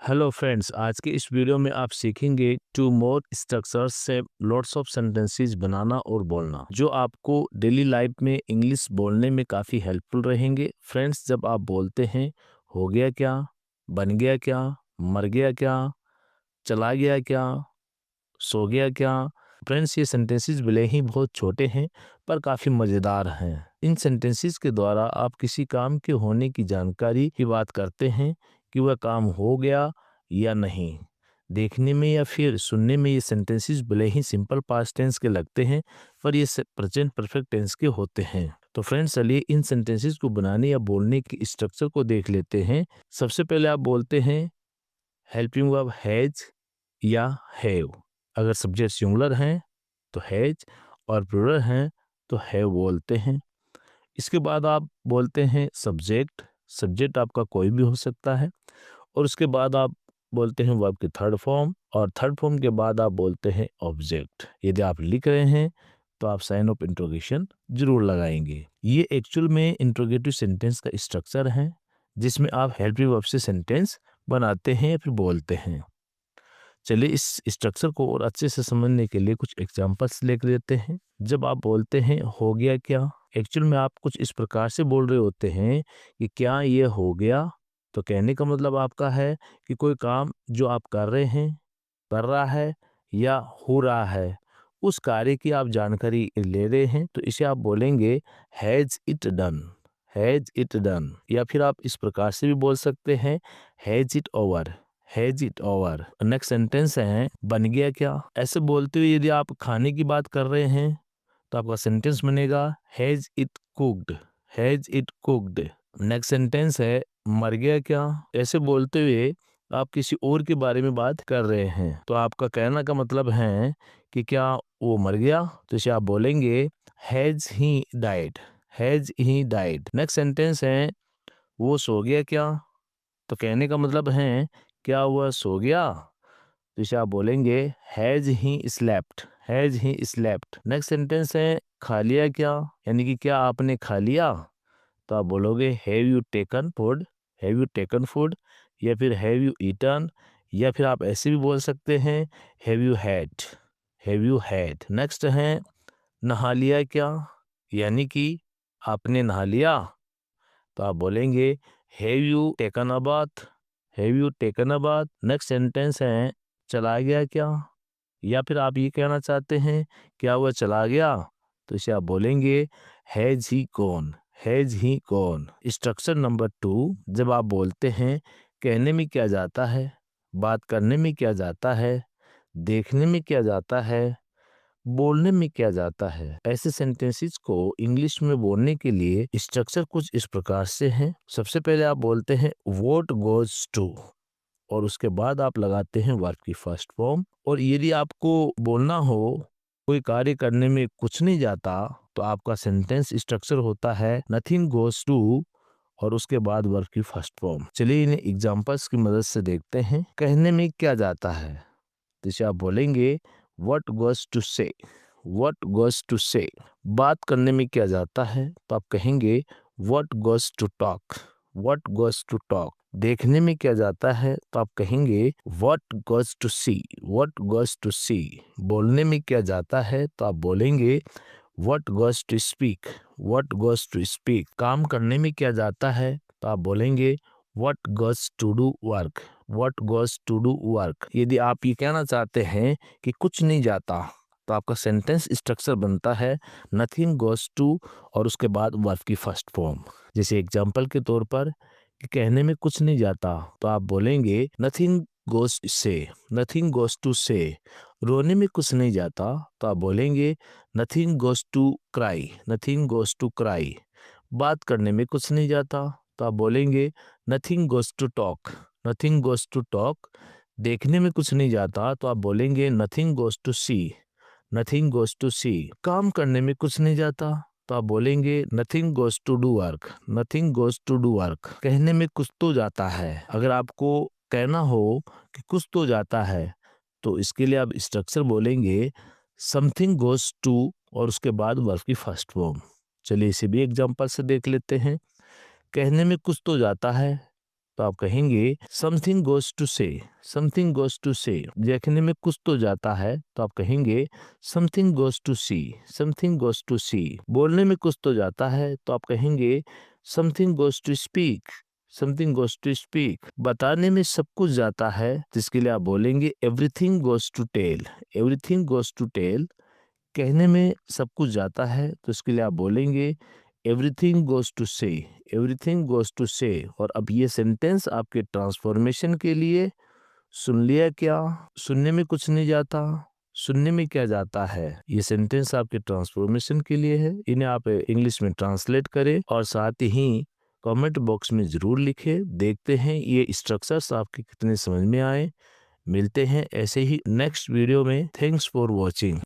Hello friends, आज के इस वीडियो में आप सीखेंगे टू मोर स्ट्रक्चर्स से लॉट्स ऑफ सेंटेंसेस बनाना और बोलना, जो आपको डेली लाइफ में इंग्लिश बोलने में काफ़ी हेल्पफुल रहेंगे। फ्रेंड्स, जब आप बोलते हैं हो गया क्या, बन गया क्या, मर गया क्या, चला गया क्या, सो गया क्या, फ्रेंड्स ये सेंटेंसेस भले ही बहुत छोटे हैं पर काफ़ी मज़ेदार हैं। इन सेंटेंसेस के द्वारा आप किसी काम के होने की जानकारी की बात करते हैं कि वह काम हो गया या नहीं। देखने में या फिर सुनने में ये सेंटेंसेस भले ही सिंपल पास्ट टेंस के लगते हैं पर ये प्रेजेंट परफेक्ट टेंस के होते हैं। तो फ्रेंड्स, चलिए इन सेंटेंसेस को बनाने या बोलने की स्ट्रक्चर को देख लेते हैं। सबसे पहले आप बोलते हैं हेल्पिंग वर्ब हैज या हैव। अगर सब्जेक्ट सिंगुलर हैं तो हैज और प्लूरल हैं तो हैव बोलते हैं। इसके बाद आप बोलते हैं सब्जेक्ट। सब्जेक्ट आपका कोई भी हो सकता है। और उसके बाद आप बोलते हैं वर्ब की थर्ड फॉर्म, और थर्ड फॉर्म के बाद आप बोलते हैं ऑब्जेक्ट। यदि आप लिख रहे हैं तो आप साइन ऑफ इंट्रोगेशन जरूर लगाएंगे। ये एक्चुअल में इंट्रोगेटिव सेंटेंस का स्ट्रक्चर है जिसमें आप हेल्पिंग वर्ब से सेंटेंस बनाते हैं या फिर बोलते हैं। चलिए इस स्ट्रक्चर को और अच्छे से समझने के लिए कुछ एग्जांपल्स लेकर लेते हैं। जब आप बोलते हैं हो गया क्या, एक्चुअल में आप कुछ इस प्रकार से बोल रहे होते हैं कि क्या ये हो गया। तो कहने का मतलब आपका है कि कोई काम जो आप कर रहे हैं, कर रहा है या हो रहा है, उस कार्य की आप जानकारी ले रहे हैं, तो इसे आप बोलेंगे has it done. Has it done. या फिर आप इस प्रकार से भी बोल सकते हैं has it over. Has it over. Next sentence है बन गया क्या। ऐसे बोलते हुए यदि आप खाने की बात कर रहे हैं तो आपका सेंटेंस बनेगा has it cooked. Has it cooked. Next sentence है मर गया क्या। ऐसे बोलते हुए आप किसी और के बारे में बात कर रहे हैं, तो आपका कहना का मतलब है कि क्या वो मर गया, तो इसे आप बोलेंगे has he died. Has he died. Next sentence है वो सो गया क्या। तो कहने का मतलब है क्या वह सो गया, तो इसे आप बोलेंगे has he slept. Has he slept. Next sentence है खा लिया क्या, यानी कि क्या आपने खा लिया, तो आप बोलोगे have you taken food. Have you taken food. या फिर हैव यू ईटन। या फिर आप ऐसे भी बोल सकते हैं have you had. Have you had. Next है नहा लिया क्या, यानी कि आपने नहा लिया, तो आप बोलेंगे have you taken a bath. Have you taken a bath. Next sentence है चला गया क्या, या फिर आप ये कहना चाहते हैं क्या वह चला गया, तो इसे आप बोलेंगे has he gone. Has he gone. Structure number 2, जब आप बोलते हैं कहने में क्या जाता है, बात करने में क्या जाता है, देखने में क्या जाता है, बोलने में क्या जाता है, ऐसे सेंटेंसेस को इंग्लिश में बोलने के लिए स्ट्रक्चर कुछ इस प्रकार से है। सबसे पहले आप बोलते हैं व्हाट गोज टू, और उसके बाद आप लगाते हैं वर्ब की फर्स्ट फॉर्म। और यदि आपको बोलना हो कोई कार्य करने में कुछ नहीं जाता, तो आपका सेंटेंस स्ट्रक्चर होता है नथिंग गोज टू, और उसके बाद वर्ब की फर्स्ट फॉर्म। चलिए इन्हें एग्जांपल्स की मदद से देखते हैं। कहने में क्या जाता है, तो इसे आप बोलेंगे व्हाट गोज टू से। व्हाट गोज टू से। बात करने में क्या जाता है, तो आप कहेंगे what goes to talk. What goes to talk. देखने में क्या जाता है, तो आप कहेंगे what goes to see. What goes to see. बोलने में क्या जाता है, तो आप बोलेंगे what goes to speak. What goes to speak. काम करने में क्या जाता है, तो आप बोलेंगे what goes to do work. What goes to do work. यदि आप ये कहना चाहते हैं कि कुछ नहीं जाता, तो आपका सेंटेंस स्ट्रक्चर बनता है नथिंग गोज टू, और उसके बाद वर्ब की फर्स्ट फॉर्म। जैसे एग्जांपल के तौर पर कि कहने में कुछ नहीं जाता, तो आप बोलेंगे nothing goes say. Nothing goes to say. रोने में कुछ नहीं जाता, तो आप बोलेंगे nothing goes to cry. Nothing goes to cry. बात करने में कुछ नहीं जाता, तो आप बोलेंगे nothing goes to talk. Nothing goes to talk. देखने में कुछ नहीं जाता, तो आप बोलेंगे nothing goes to see. Nothing goes to see. काम करने में कुछ नहीं जाता, तो आप बोलेंगे nothing goes to do work. Nothing goes to do work. कहने में कुछ तो जाता है। अगर आपको कहना हो कि कुछ तो जाता है, तो इसके लिए आप स्ट्रक्चर बोलेंगे समथिंग गोज टू, और उसके बाद वर्ब की फर्स्ट फॉर्म। चलिए इसे भी एग्जांपल से देख लेते हैं। कहने में कुछ तो जाता है, तो आप कहेंगे समथिंग गोज टू से। समथिंग गोज टू से, देखने में कुछ तो जाता है, तो आप कहेंगे something goes to see. Something goes to see, बोलने में कुछ तो जाता है, तो आप कहेंगे something goes to speak. Something goes to speak, बताने में सब कुछ जाता है, जिसके लिए आप बोलेंगे everything goes to tell. Everything goes to tell, कहने में सब कुछ जाता है, तो इसके लिए आप बोलेंगे एवरीथिंग गोज टू से। एवरीथिंग गोज टू से। और अब ये सेंटेंस आपके ट्रांसफॉर्मेशन के लिए, सुन लिया क्या, सुनने में कुछ नहीं जाता, सुनने में क्या जाता है, ये सेंटेंस आपके ट्रांसफॉर्मेशन के लिए है। इन्हें आप इंग्लिश में ट्रांसलेट करें और साथ ही कमेंट बॉक्स में जरूर लिखें। देखते हैं ये स्ट्रक्चर्स आपके कितने समझ में आए। मिलते हैं ऐसे ही नेक्स्ट वीडियो में। Thanks for watching.